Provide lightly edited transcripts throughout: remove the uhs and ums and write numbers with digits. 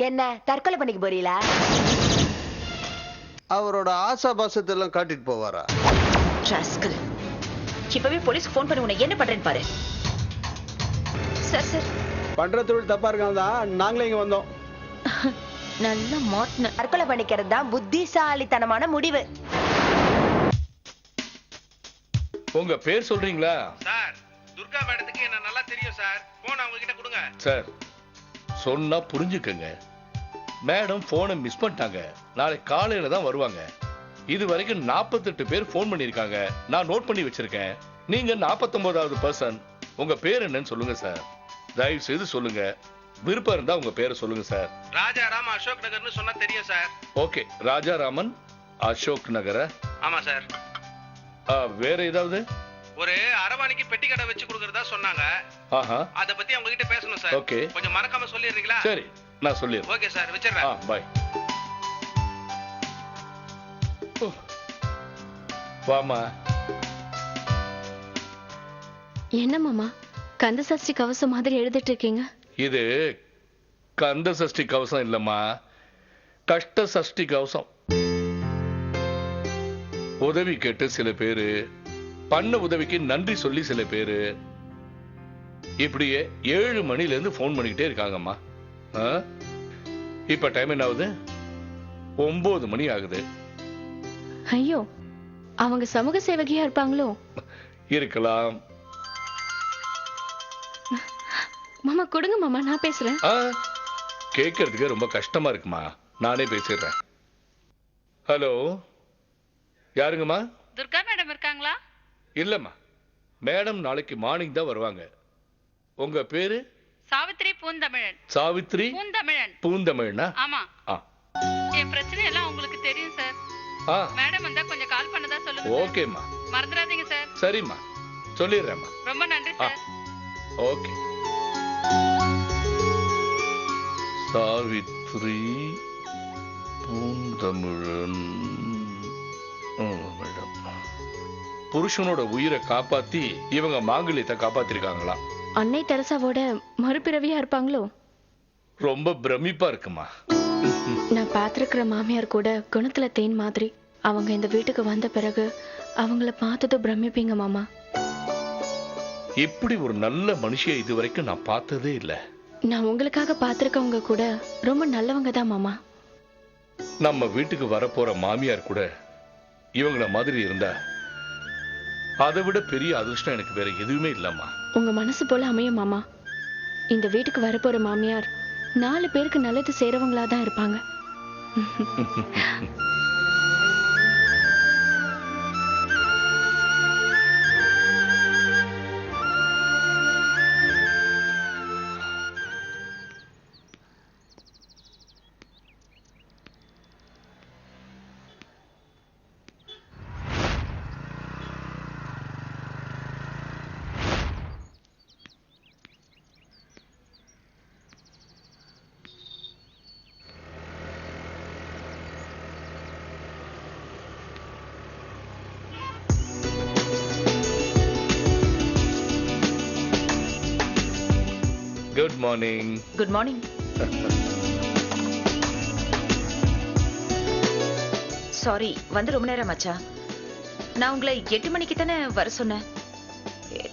என்ன தற்கொலை பண்ணிக்க போறீங்களா? அவரோட ஆசா பாசத்தெல்லாம் காட்டிட்டு போவாரா? ராஸ்கல், இப்பவே போலீஸ்க்கு ஃபோன் பண்ணி உன்னை என்ன பண்றேன்னு பாரு. சார் பண்ற தொழில் தப்பா இருக்காதான் நாங்களே இங்க வந்தோம். நல்ல மாட்ன. தற்கொலை பண்ணிக்கிறது தான் புத்திசாலித்தனமான முடிவு. உங்க பேர் சொல்றீங்களா? சார், துர்கா மேடத்துக்கு என்ன நல்லா தெரியும் சார். போன் அவங்க கிட்ட கொடுங்க. சார், சொன்னா புரிஞ்சுக்கங்க. மேடம் போனை மிஸ் பண்ணிட்டாங்க. நாளைக்கு காலையில தான் வருவாங்க. இது வரைக்கும் 48 பேர் போன் பண்ணிருக்காங்க. நான் நோட் பண்ணி வச்சிருக்கேன். நீங்க 49வது பர்சன். உங்க பேர் என்னன்னு சொல்லுங்க சார். தயவு செய்து சொல்லுங்க. விருப்பம் இருந்தா உங்க பேரை சொல்லுங்க சார். ராஜாராம் அசோக் நகர்னு சொன்னா தெரியும் சார். ஓகே, ராஜாராமன் அசோக் நகர. ஆமா சார். வேற ஏதாவது? ஒரு அரவாணிக்கு பெட்டி கடை வச்சு கொடுக்கறதா சொன்னாங்க. ஆஹா, அத பத்தி அவங்க கிட்ட பேசணும் சார். ஓகே, கொஞ்சம் மறக்காம சொல்லிடுறீங்களா? சரி, நான் சொல்லிடுறேன். ஓகே சார், வச்சிடுறேன். பை. வாமா. என்ன மாமா கந்த சஷ்டி கவசம் மாதிரி எழுதிட்டு இருக்கீங்க? இது கந்த சஷ்டி கவசம் இல்லம்மா, கஷ்ட சஷ்டி கவசம். உதவி கேட்டு சில பேரு, பண்ண உதவிக்கு நன்றி சொல்லி சில பேரு, இப்படியே 7 மணில இருந்து போன் பண்ணிக்கிட்டே இருக்காங்கம்மா. இப்ப டைம் என்ன ஆகுது? 9 மணி ஆகுது. ஐயோ, அவங்க சமூக சேவகியா இருப்பாங்களோ? இருக்கலாம். மாமா கொடுங்க மாமா, நான் பேசுறேன். கேட்கறதுக்கு ரொம்ப கஷ்டமா இருக்குமா, நானே பேசிடுறேன். ஹலோ, யாருங்கம்மா? துர்கா மேடம் இருக்காங்களா? இல்லம்மா, மேடம் நாளைக்கு மார்னிங் தான் வருவாங்க. உங்க பேரு? சாவித்ரி பூந்தமிழன். சாவித்ரி பூந்தமிழன். பூந்தமிழனா? ஆமா. என் பிரச்சனை எல்லாம் உங்களுக்கு தெரியும் சார். மேடம் வந்தா கொஞ்சம் கால் பண்ணதா சொல்லுங்க. ஓகேம்மா, மறந்துடாதீங்க சார். சரிம்மா, சொல்லிடுறேம்மா. ரொம்ப நன்றி சார். ஓகே. சாவித்ரி பூந்தமிழன் மேடம் புருஷனோட உயிரை காப்பாத்தி இவங்க மாங்கல்யத்தை காப்பாத்திருக்காங்களா? அன்னை தெரசாவோட மறுபிறவியா இருப்பாங்களோ? ரொம்ப பிரமிப்பா இருக்குமா. நான் பார்த்திருக்கிற மாமியார் கூட குணத்துல தேன் மாதிரி. அவங்க இந்த வீட்டுக்கு வந்த பிறகு அவங்கள பார்த்ததும் பிரமிப்பீங்க மாமா. இப்படி ஒரு நல்ல மனுஷியை இது வரைக்கும் நான் பார்த்ததே இல்ல. நான் உங்களுக்காக பார்த்திருக்கவங்க கூட ரொம்ப நல்லவங்க தான் மாமா. நம்ம வீட்டுக்கு வரப்போற மாமியார் கூட இவங்கள மாதிரி இருந்தா அதை விட பெரிய அதிர்ஷ்டம் எனக்கு வேற எதுவுமே இல்லம்மா. உங்க மனசு போல அமையும் மாமா. இந்த வீட்டுக்கு வரப்போற மாமியார் 4 பேருக்கு நல்லது செய்றவங்களா தான் இருப்பாங்க. Good morning. Good morning. Sorry, வந்து ரொம்ப நேரம் ஆச்சா? நான் உங்களை 8 மணிக்கு தானே வர சொன்னேன்.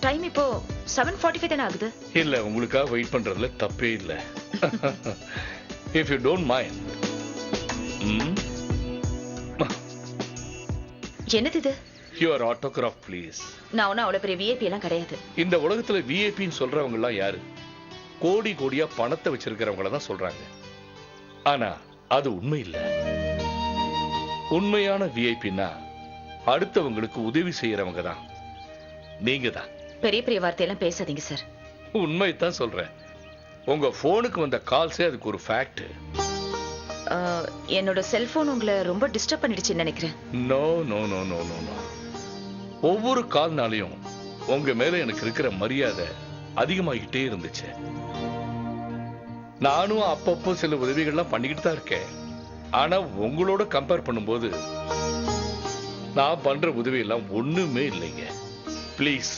டைம் இப்போ 7:45 தானே ஆகுது. இல்ல, உங்களுக்காக வெயிட் பண்றதுல தப்பே இல்ல. If you don't mind. என்னது இது? Your autograph please. நான் ஒன்னும் அவ்வளவு பெரிய விஐபி எல்லாம் கிடையாது. இந்த உலகத்துல விஐபின்னு சொல்றவங்க எல்லாம் யாரு? கோடி கோடியா பணத்தை வச்சிருக்கிறவங்கள தான் சொல்றாங்க. ஆனா அது உண்மை இல்ல. உண்மையான விஐபின்னா அடுத்தவங்களுக்கு உதவி செய்யறவங்க தான். நீங்க தான். பெரிய பெரிய வார்த்தையெல்லாம் பேசாதீங்க சார். உண்மைதான் சொல்றேன். உங்க போனுக்கு வந்த கால்ஸே அதுக்கு ஒரு ஃபேக்ட். என்னோட செல்போன் உங்களை ரொம்ப டிஸ்டர்ப் பண்ணிடுச்சுன்னு நினைக்கிறேன். No no no no no no. ஒவ்வொரு கால்னாலையும் உங்க மேல எனக்கு இருக்கிற மரியாதை அதிகமாகிட்டே இருந்துச்சு. நானும் அப்பப்போ சில உதவிகள்லாம் பண்ணிக்கிட்டு தான் இருக்கேன். ஆனா உங்களோட கம்பேர் பண்ணும்போது நான் பண்ற உதவி எல்லாம் ஒண்ணுமே இல்லைங்க. Please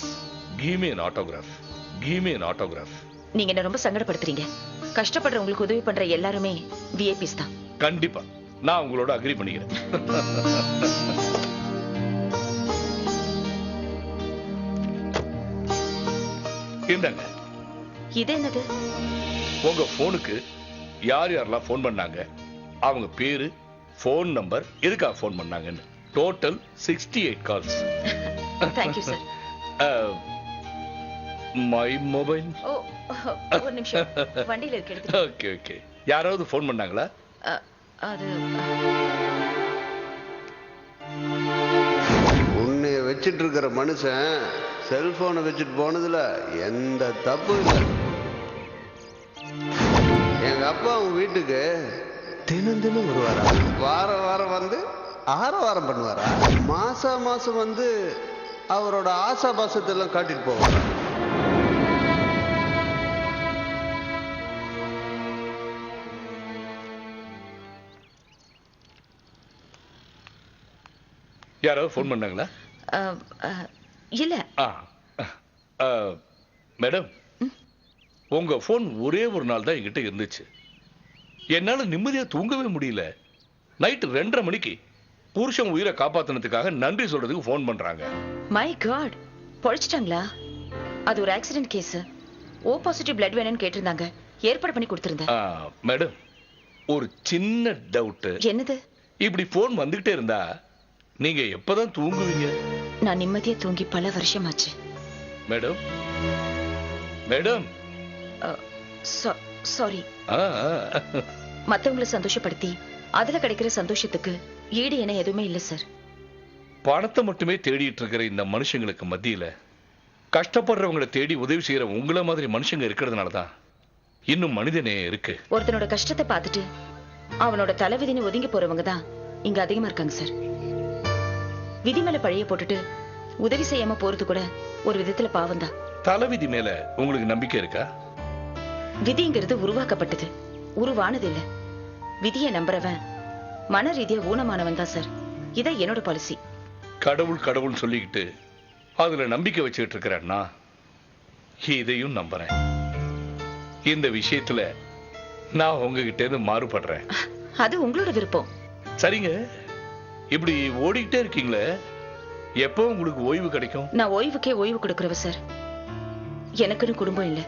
give me an autograph. Give me an autograph. நீங்க என்ன ரொம்ப சங்கடப்படுத்துறீங்க. கஷ்டப்படுற உங்களுக்கு உதவி பண்ற எல்லாருமே விஐபிஸ் தான். கண்டிப்பா நான் உங்களோட அக்ரி பண்ணிக்கிறேன். இந்தாங்க. இது என்னது? உங்க போனுக்கு யார் யாரெல்லாம் போன் பண்ணாங்க, அவங்க பேரு, போன் நம்பர், எதுக்காக போன் பண்ணாங்கன்னு. Total 68 calls. Thank you sir. My mobile. Oh, ஒரு நிமிஷம், வண்டியில இருக்கு எடுத்து. Okay okay. யாராவது போன் பண்ணாங்களா? அது உன்னை வச்சிட்டு இருக்கிற மனுஷன் செல்போனை வச்சுட்டு போனதுல எந்த தப்பு இல்லை. எங்க அப்பா உன் வீட்டுக்கு தினம் தினம் வருவாரா? வாரம் வாரம் வந்து ஆரவாரம் பண்ணுவாரா? மாசம் வந்து அவரோட ஆசாபாசத்தெல்லாம் காட்டிட்டு போவாரா? யாராவது போன் பண்ணாங்களா? இல்ல. மேடம், உங்க போன் ஒரே ஒரு நாள் தான் என்கிட்ட இருந்துச்சு. என்னால நிம்மதியா தூங்கவே முடியல. நைட் 2:30 மணிக்கு புருஷன் உயிரை காப்பாத்தினதுக்காக நன்றி சொல்றதுக்கு போன் பண்றாங்க. மை காட், பொழைச்சிட்டாங்களா? அது ஒரு accident case. O positive blood வேணும்னு கேட்டிருந்தாங்க, ஏற்பாடு பண்ணி கொடுத்திருந்தேன். மேடம், ஒரு சின்ன டவுட். என்னது? இப்படி போன் வந்துகிட்டே இருந்தா நீங்க எப்பதான் தூங்குவீங்க? நான் நிம்மதியா தூங்கி பல வருஷமாச்சு. Madam madam sorry. மத்தவங்களை சந்தோஷப்படுத்தி அதுல கிடைக்கிற சந்தோஷத்துக்கு ஈடு என எதுவுமே இல்ல சார். பணத்தை மட்டுமே தேடிட்டு இருக்கிற இந்த மனுஷங்களுக்கு மத்தியில கஷ்டப்படுறவங்களை தேடி உதவி செய்யற உங்கள மாதிரி மனுஷங்க இருக்கிறதுனாலதான் இன்னும் மனிதனே இருக்கு. ஒருத்தனோட கஷ்டத்தை பார்த்துட்டு அவனோட தலைவிதின்னு ஒதுங்கி போறவங்க தான் இங்க அதிகமா இருக்காங்க சார். விதி மேல பழைய போட்டுட்டு உதவி செய்யாம போறது கூட ஒரு விதத்துல பாவம் தான். தலைவிதி மேல உங்களுக்கு நம்பிக்கை இருக்கா? விதிங்கிறது உருவாக்கப்பட்டது, உருவானது இல்ல. விதியை நம்புறவன் மன ரீதியா ஊனமானவன் தான் சார். இத என்னோட பாலிசி. கடவுள் கடவுள் சொல்லிக்கிட்டு அதுல நம்பிக்கை வச்சுக்கிட்டு இருக்கிறேன்னா இதையும் நம்புறேன். இந்த விஷயத்துல நான் உங்ககிட்ட இருந்து மாறுபடுறேன். அது உங்களோட விருப்பம். சரிங்க, இப்படி ஓடிக்கிட்டே இருக்கீங்களே, எப்போ உங்களுக்கு ஓய்வு கிடைக்கும்? நான் ஓய்வுக்கே ஓய்வு கொடுக்கறவ சார். எனக்குன்னு குடும்பம் இல்ல.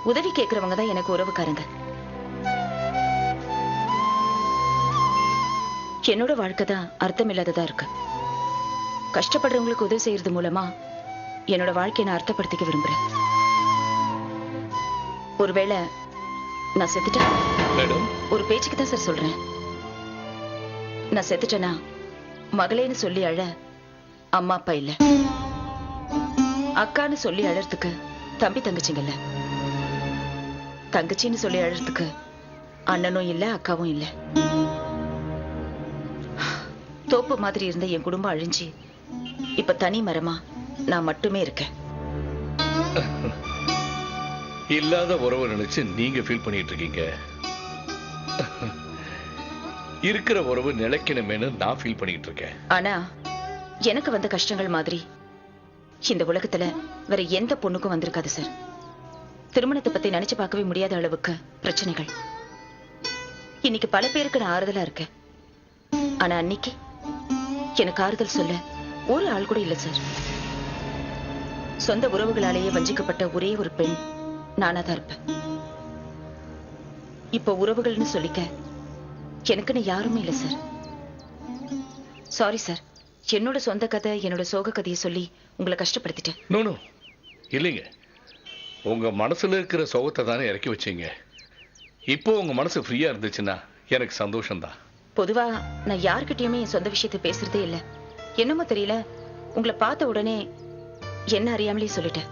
உதவி கேட்கறவங்க தான் எனக்கு உறவுக்காரங்க. என்னோட வாழ்க்கை தான் அர்த்தம் இல்லாததா இருக்கு. கஷ்டப்படுறவங்களுக்கு உதவி செய்யறது மூலமா என்னோட வாழ்க்கையை நான் அர்த்தப்படுத்திக்க விரும்புறேன். ஒருவேளை நான் செத்துட்டேன். மேடம், ஒரு பேச்சுக்கு தான் சார் சொல்றேன். நான் செத்துட்டேனா மகளேன்னு சொல்லி அழ அம்மா அப்பா இல்ல, அக்கான்னு சொல்லி அழறதுக்கு தம்பி தங்கச்சிங்கல்ல, தங்கச்சின்னு சொல்லி அழறதுக்கு அண்ணனும் இல்ல அக்காவும் இல்ல. தோப்பு மாதிரி இருந்த என் குடும்பம் அழிஞ்சு இப்ப தனி மரமா நான் மட்டுமே இருக்கேன். இல்லாத உறவை நினைச்சு நீங்க ஃபீல் பண்ணிட்டு இருக்கீங்க. இருக்கிற உறவு நிலைக்கணுமேனு நான் ஃபீல் பண்ணிட்டு இருக்கேன். ஆனா எனக்கு வந்த கஷ்டங்கள் மாதிரி இந்த உலகத்துல வேற எந்த பொண்ணுக்கும் வந்திருக்காது சார். திருமணத்தை பத்தி நினைச்சு பார்க்கவே முடியாத அளவுக்கு பிரச்சனைகள். இன்னைக்கு பல பேருக்கு நான் ஆறுதலா இருக்கேன். ஆனா அன்னைக்கு எனக்கு ஆறுதல் சொல்ல ஒரு ஆள் கூட இல்ல சார். சொந்த உறவுகளாலேயே வஞ்சிக்கப்பட்ட ஒரே ஒரு பெண் நானா தான் இருப்பேன். இப்ப உறவுகள்னு சொல்லிக்க எனக்குன்னு யாருமே இல்ல சார். சாரி சார், என்னோட சொந்த கதை, என்னோட சோக கதையை சொல்லி உங்களை கஷ்டப்படுத்திட்டேன். நோ நோ, இல்லைங்க. உங்க மனசுல இருக்கிற சோகத்தை தானே இறக்கி வச்சீங்க. இப்போ உங்க மனசு ஃப்ரீயா இருந்துச்சுன்னா எனக்கு சந்தோஷம்தான். பொதுவா நான் யார்கிட்டயுமே என் சொந்த விஷயத்தை பேசுறதே இல்ல. என்னமோ தெரியல, உங்களை பார்த்த உடனே என்ன அறியாமலே சொல்லிட்டேன்.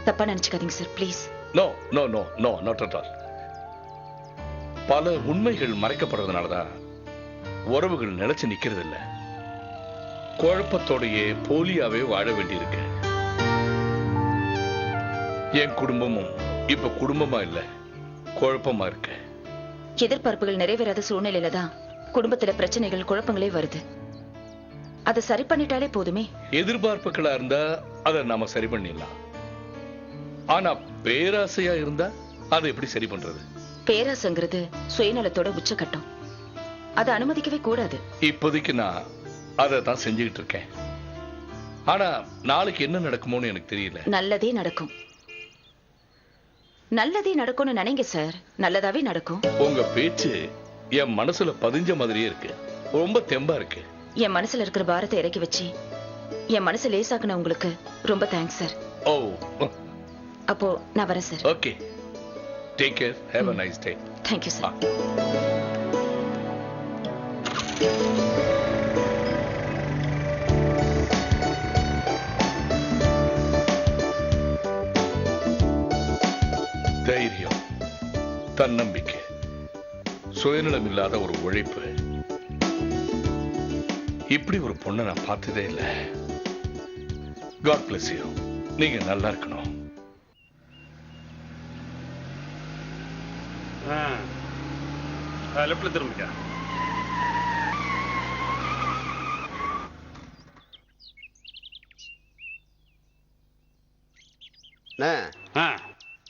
தப்பா நினைச்சுக்காதீங்க sir, please. No no no no, not at all. பல உண்மைகள் மறைக்கப்படுறதுனாலதான் உறவுகள் நிலைச்சு நிக்கிறது இல்ல. குழப்பத்தோடையே போலியாவே வாழ வேண்டியிருக்கு. என் குடும்பமும் இப்ப குடும்பமா இல்ல, குழப்பமா இருக்கு. எதிர்பார்ப்புகள் நிறைவேறாத சூழ்நிலையில தான் குடும்பத்துல பிரச்சனைகள், குழப்பங்களே வருது. அதை சரி பண்ணிட்டாலே போதுமே. எதிர்பார்ப்புகளா இருந்தா அதை நாம சரி பண்ணிடலாம். ஆனா பேராசையா இருந்தா அதை எப்படி சரி பண்றது? பேராசங்கிறது சுயநலத்தோட உச்சக்கட்டம். அதை அனுமதிக்கவே கூடாது. இப்போதைக்கு நான் அதை தான் செஞ்சுக்கிட்டு இருக்கேன். ஆனா நாளைக்கு என்ன நடக்குமோன்னு எனக்கு தெரியல. நல்லதே நடக்கும். நல்லதே நடக்கும்னு நினைங்க சார். நல்லதாவே நடக்கும். உங்க பேச்சு என் மனசுல பதிஞ்ச மாதிரியே இருக்கு. ரொம்ப தெம்பா இருக்கு. என் மனசுல இருக்கிற பாரத்தை இறக்கி வச்சு என் மனசு லேசாக்குன உங்களுக்கு ரொம்ப தேங்க்ஸ் சார். ஓ, அப்போ நான் வரேன் sir. Okay. Take care. Have a nice day. Thank you sir. தைரியம், தன்னம்பிக்கை, சுயநலம் இல்லாத ஒரு உழைப்பு. இப்படி ஒரு பொண்ணை நான் பார்த்ததே இல்லை. God bless you. நீங்க நல்லா இருக்கணும். லெஃப்ட்ல திரும்பிக்க.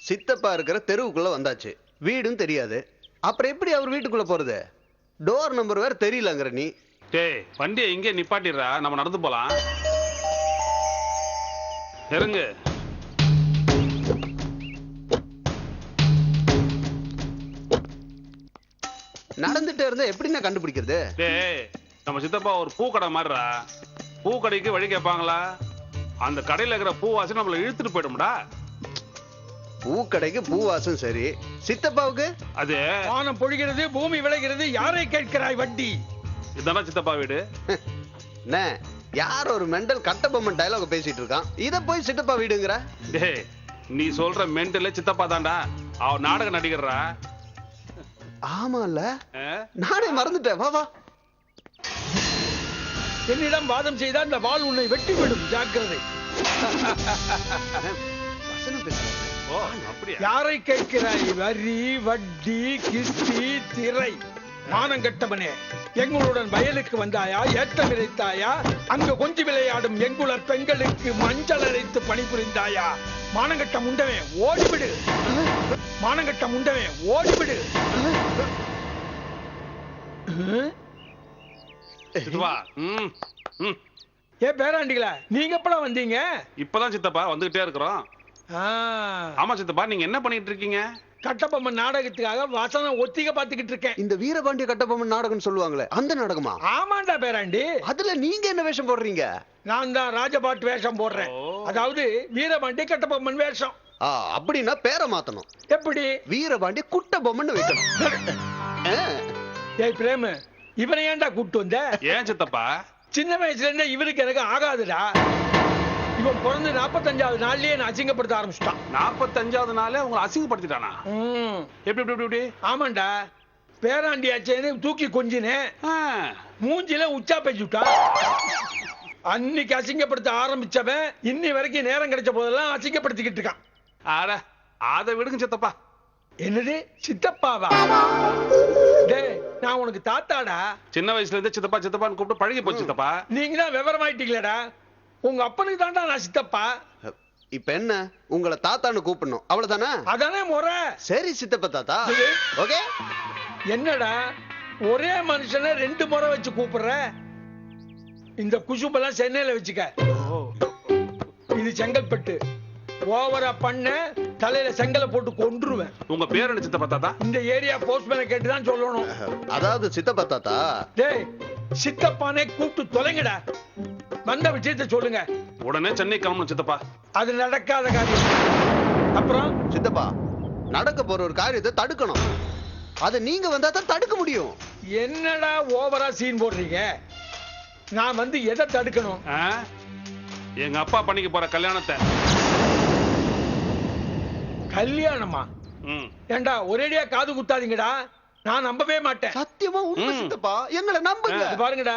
சித்தப்பா இருக்கிற தெருவுக்குள்ள வந்தாச்சு. வீடும் தெரியாது. அப்புறம் எப்படி அவர் வீட்டுக்குள்ள போறது? டோர் நம்பர் வேற தெரியலங்கிற நீ. டேய், வண்டியை இங்கே நிப்பாட்டிடுறா, நம்ம நடந்து போலாம். இறங்கு. நடந்துட்டே இருந்தா எப்படின்னா கண்டுபிடிக்கிறது? டேய், நம்ம சித்தப்பா ஒரு பூக்கடை மாதிரிடா. பூக்கடைக்கு வழி கேட்பாங்களா? அந்த கடையில இருக்கிற பூவாசம் நம்மள இழுத்துட்டு போயிடும்டா. பூக்கடைக்கு பூவாசம் சரி, சித்தப்பாவுக்கு அது வானம் பொழிகிறது, பூமி விளைகிறது, யாரை கேட்கிறாய் வண்டி? இதானா சித்தப்பா வீடு? என்ன யார் ஒரு மெண்டல் கட்டபொம்மன் டயலாக் பேசிட்டு இருக்கான், இத போய் சித்தப்பா வீடுங்கிற? டேய், நீ சொல்ற மெண்டலே சித்தப்பா தான்டா. அவன் நாடக நடிகர்ரா. ஆமால, நானே மறந்துட்டேன். வா வா. என்னிடம் வாதம் செய்தால் இந்த வாள் உன்னை வெட்டி விடும், ஜாக்கிரதை. வசனம் பேசுறேன். ஓ, அப்படியா? யாரை கேட்கிறாய்? வரி, வட்டி, கிஸ்தி, திரை. மானங்கட்டவனே, எங்களுடன் வயலுக்கு வந்தாயா? ஏற்றம் விதைத்தாயா? அங்கு கொஞ்சி விளையாடும் எங்குளர் பெண்களுக்கு மஞ்சள் அரைத்து பணிபுரிந்தாயா? மானங்கட்ட முண்டவே ஓடிவிடு. மானங்கட்ட முண்டவே ஓடிவிடு. சித்தப்பா, ஏ பேராண்டிகளா, நீங்க எப்பலாம் வந்தீங்க? இப்பதான் சித்தப்பா வந்துகிட்டே இருக்கிறோம். ஆமா சித்தப்பா, நீங்க என்ன பண்ணிட்டு இருக்கீங்க? கட்டபொம்மன் நாடகத்துக்காக வசனம் ஒத்திக பாத்துக்கிட்டு இருக்கேன். இந்த வீரபாண்டிய கட்டபொம்மன் நாடகம் சொல்லுவாங்களே, அந்த நாடகமா? ஆமாண்டா பேராண்டி. அதுல நீங்க என்ன வேஷம் போடுறீங்க? நான் தான் ராஜபாட்டு வேஷம் போடுறேன். அதாவது வீரபாண்டி கட்டபொம்மன் வேஷம். அப்படின்னா பேரை மாத்தணும். எப்படி? வீரபாண்டி குட்டபொம்மன் வைக்கணும். ஏய் பிரேமு, இவனை ஏன்டா கூப்பிட்டு வந்த? ஏன் சித்தப்பா? சின்ன வயசுல இருந்தே இவருக்கு எனக்கு ஆகாதுடா. இவன் பிறந்து 45வது நாள்லயே நான் அசிங்கப்படுத்த ஆரம்பிச்சிட்டான். 45வது நாளே உங்களை அசிங்கப்படுத்திட்டானா? எப்படி எப்படி எப்படி? ஆமாண்டா, பேராண்டியாச்சேன்னு தூக்கி கொஞ்சினேன், மூஞ்சில உச்சா பேசிவிட்டான். அன்னைக்கு அசிங்கப்படுத்த ஆரம்பிச்சவன் இன்னி வரைக்கும் நேரம் கிடைச்ச போதெல்லாம் அசிங்கப்படுத்திக்கிட்டு இருக்கான். அட, அதை விடுங்க சித்தப்பா. என்னது சித்தப்பாவா? டேய், நான் உனக்கு தாத்தாடா. சின்ன வயசுல இருந்து சித்தப்பா சித்தப்பான்னு கூப்பிட்டு பழகி போச்சு சித்தப்பா. நீங்க தான் விவரமாயிட்டீங்களடா. உங்க அப்பனுக்கு தாண்டா நான் சித்தப்பா. இப்ப என்ன, உங்களை தாத்தான்னு கூப்பிடணும், அவ்வளவுதானே? அதானே முறை. சரி சித்தப்பா தாத்தா. ஓகே. என்னடா ஒரே மனுஷனை 2 முறை வச்சு கூப்பிடுற? இந்த குசும்பெல்லாம் சென்னையில வச்சுக்க. இது செங்கல்பட்டு. ஓவரா பண்ண தலையில செங்கலை போட்டு கொன்றுவேன். உங்க பேர் என்ன சித்தப்பா தாத்தா? இந்த ஏரியா போஸ்ட்மேனை கேட்டுதான் சொல்லணும். அதாவது சித்தப்பா தாத்தா. டேய், சித்தப்பானே கூப்பிட்டு தொலைங்கடா. வந்த விஷயத்தை சொல்லுங்க. உடனே சென்னை கிளம்பணும் சித்தப்பா. அது நடக்காத காரியம். அப்புறம் சித்தப்பா, நடக்க போற ஒரு காரியத்தை தடுக்கணும். அது நீங்க வந்தா தான் தடுக்க முடியும். என்னடா ஓவரா சீன் போடுறீங்க? நான் வந்து எதை தடுக்கணும்? எங்க அப்பா பண்ணிக்க போற கல்யாணத்தை. கல்யாணமா? ஏண்டா ஒரேடியா காது குத்தாதீங்கடா, நான் நம்பவே மாட்டேன். சத்தியமா உண்மை சித்தப்பா, எங்களை நம்புங்க. பாருங்கடா,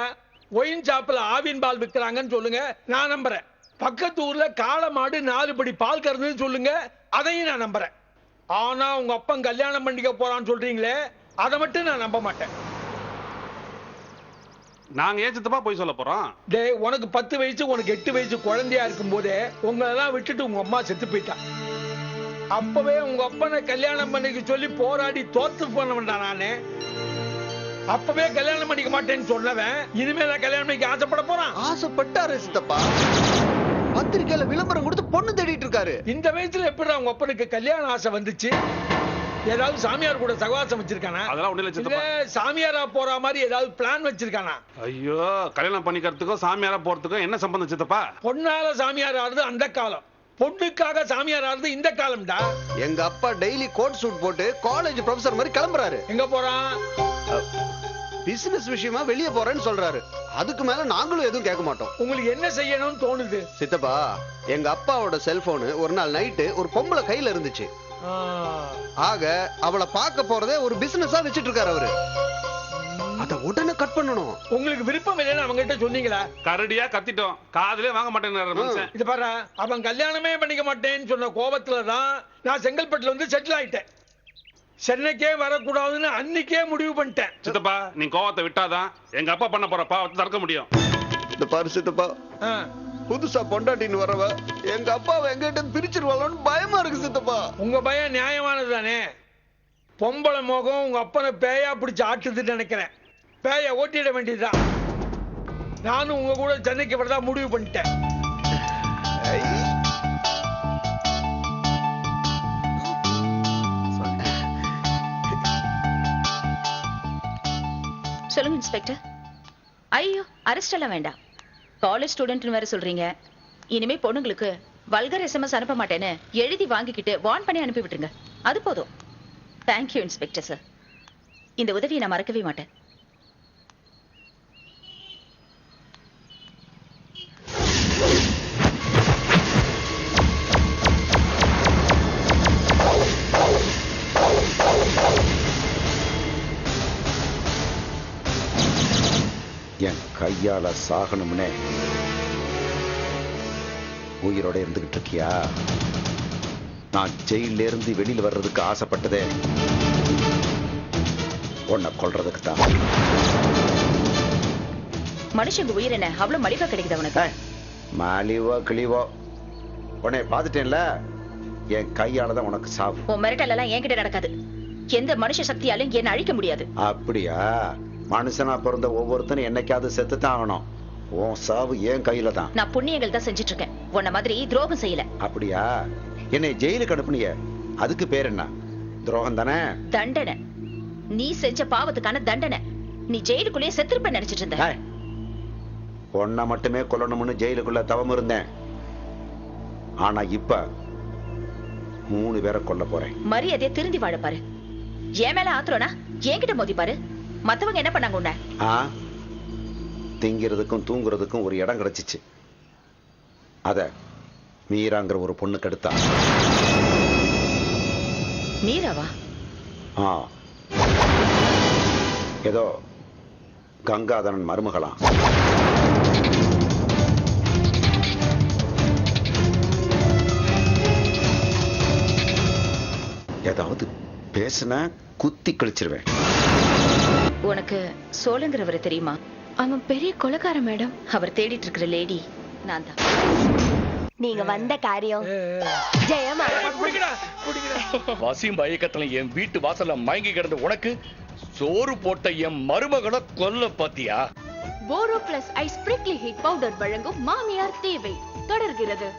ஒயின் ஷாப்ல ஆவின் பால் விக்கிறாங்கன்னு சொல்லுங்க, நான் நம்புறேன். பக்கத்து ஊர்ல காளை மாடு 4 படி பால் கறந்துன்னு சொல்லுங்க, அதையும் நான் நம்புறேன். ஆனா உங்க அப்பன் கல்யாணம் பண்ணிக்க போறான்னு சொல்றீங்களே, அதை மட்டும் நான் நம்ப மாட்டேன். நாங்க ஏன் சித்தப்பா போய் சொல்ல போறோம்? டேய், உனக்கு 10 வயசு, உனக்கு 8 வயசு குழந்தையா இருக்கும் போதே உங்களெல்லாம் விட்டுட்டு உங்க அம்மா செத்து போயிட்டா. அப்பவே உங்க அப்பனை கல்யாணம் பண்ணிக்க சொல்லி போராடி தோத்து போனவன்டா நானு. அப்பவே கல்யாணம் பண்ணிக்க மாட்டேன்னு சொன்னவன் இனிமேல கல்யாணம் பண்ணிக்க ஆசைப்பட போறான். ஆசைப்பட்டாரு சித்தப்பா. பத்திரிக்கையில விளம்பரம் கொடுத்து பொண்ணு தேடிட்டு இருக்காரு. இந்த வயசுல எப்படி உங்க அப்பனுக்கு கல்யாண ஆசை வந்துச்சு? ஏதாவது சாமியார் கூட சகவாசம் வச்சிருக்கானா? அதெல்லாம் ஒண்ணு இல்ல சித்தப்பா. சாமியாரா போற மாதிரி ஏதாவது பிளான் வச்சிருக்கானா? ஐயோ, கல்யாணம் பண்ணிக்கிறதுக்கும் சாமியாரா போறதுக்கும் என்ன சம்பந்தம் சித்தப்பா? பொண்ணால சாமியார் ஆறுது அந்த காலம், பொண்ணுக்காக சாமியார் ஆறுது இந்த காலம்டா. எங்க அப்பா டெய்லி கோட் சூட் போட்டு காலேஜ் ப்ரொஃபசர் மாதிரி கிளம்புறாரு. எங்க போறான்? பிசினஸ் விஷயமா வெளியே போறேன்னு சொல்றாரு. அதுக்கு மேல நாங்களும் எதுவும் கேட்க மாட்டோம். உங்களுக்கு என்ன செய்யணும்னு தோணுது? சித்தப்பா, எங்க அப்பாவோட செல்போனு ஒரு நாள் நைட்டு ஒரு பொம்பளை கையில இருந்துச்சு. ஆக அவளை பார்க்க போறதே ஒரு பிசினஸா வச்சிட்டு இருக்காரு அவரு. அத உடனே கட் பண்ணணும். உங்களுக்கு விருப்பம் இல்லைன்னு அவங்க கிட்ட சொன்னீங்களா? கரடியா கத்திட்டோம், காதுலே வாங்க மாட்டேங்கிறாரு மனுஷன். இது பாரு, அவன் கல்யாணமே பண்ணிக்க மாட்டேன்னு சொன்ன கோபத்துலதான் நான் செங்கல்பட்டுல வந்து செட்டில் ஆயிட்டேன். சென்னைக்கே வரக்கூடாதுன்னு அன்னைக்கே முடிவு பண்ணிட்டேன். சித்தப்பா, நீ கோவத்தை விட்டாதான் எங்க அப்பா பண்ண போற பாவத்தை தடுக்க முடியும். இந்த பாரு சித்தப்பா, புதுசா பொண்டாட்டின்னு வரவ எங்க அப்பாவை எங்கிட்ட பிரிச்சிருவாளோன்னு பயமா இருக்கு சித்தப்பா. உங்க பயம் நியாயமானது தானே. பொம்பளை மோகம் உங்க அப்பனை பேயா பிடிச்சு ஆட்டுதுன்னு நினைக்கிறேன். பேய ஓட்டிட வேண்டியதுதான். நானும் உங்க கூட சென்னைக்கு வரதா முடிவு பண்ணிட்டேன். சொல்லுங்க இன்ஸ்பெக்டர். ஐயோ, அரெஸ்ட் எல்லாம் வேண்டாம். காலேஜ் ஸ்டூடெண்ட் வேற சொல்றீங்க. இனிமே பொண்ணுங்களுக்கு வல்கர் எஸ்எம்எஸ் அனுப்ப மாட்டேன்னு எழுதி வாங்கிக்கிட்டு வார்ன் பண்ணி அனுப்பி விட்டுருங்க. அது போதும். Thank you inspector sir. இந்த உதவியை நான் மறக்கவே மாட்டேன். என் கையால சாகணும்னே உயிரோட இருந்துகிட்டு இருக்கியா? நான் ஜெயில இருந்து வெளியில வர்றதுக்கு ஆசைப்பட்டதே உன்னை கொல்றதுக்கு தான். மனுஷங்க உயிர் என்ன அவ்வளவு மலிவா கிடைக்குது உனக்கு? மாலிவோ கிளிவோ உன்னை பார்த்துட்டேன்ல, என் கையாலதான் உனக்கு சாவு. உன் மிரட்டல் எல்லாம் என்கிட்ட நடக்காது. எந்த மனுஷ சக்தியாலும் என்ன அழிக்க முடியாது. அப்படியா? மனுஷனா பிறந்த ஒவ்வொருத்தனும் என்னைக்காவது செத்துத்தான் ஆகணும். உன் சாவு என் கையில தான். நான் புண்ணியங்கள் தான் செஞ்சுட்டு இருக்கேன். உன்ன மாதிரி துரோகம் செய்யல. அப்படியா? என்னை ஜெயிலுக்கு அனுப்புனிய, அதுக்கு பேர் என்ன? துரோகம் தானே? தண்டனை. நீ செஞ்ச பாவத்துக்கான தண்டனை. நீ ஜெயிலுக்குள்ளேயே செத்துருப்ப நினைச்சிட்டு இருந்த. பொண்ணை மட்டுமே கொல்லணும்னு ஜெயிலுக்குள்ள தவம் இருந்தேன். ஆனா இப்ப 3 பேரை கொல்ல போறேன். மரியாதையை திருந்தி வாழ பாரு. என் மேல ஆத்திரம்னா என்கிட்ட மோதி பாரு. மத்தவங்க என்ன பண்ணாங்க உன்ன? திங்கிறதுக்கும் தூங்குறதுக்கும் ஒரு இடம் கிடைச்சிச்சு. அத மீராங்கிற ஒரு பொண்ணு கெடுத்தா. மீராவா? ஏதோ கங்காதரன் மருமகளாம். ஏதாவது பேசுனா குத்தி கழிச்சிருவேன். உனக்கு சோழங்கிறவரை தெரியுமா? அவன் பெரிய கொலைக்காரன் மேடம். அவர் தேடிட்டு இருக்கிற லேடி நான் தான். நீங்க வந்த காரியம் ஜெயமா. வசிம் பயக்கத்துல என் வீட்டு வாசல்ல மயங்கி கிடந்த உனக்கு சோறு போட்ட என் மருமகளை கொல்ல பாத்தியா? Boroplus ice prickly heat powder வழங்கும் மாமியார் தேவை தொடர்கிறது.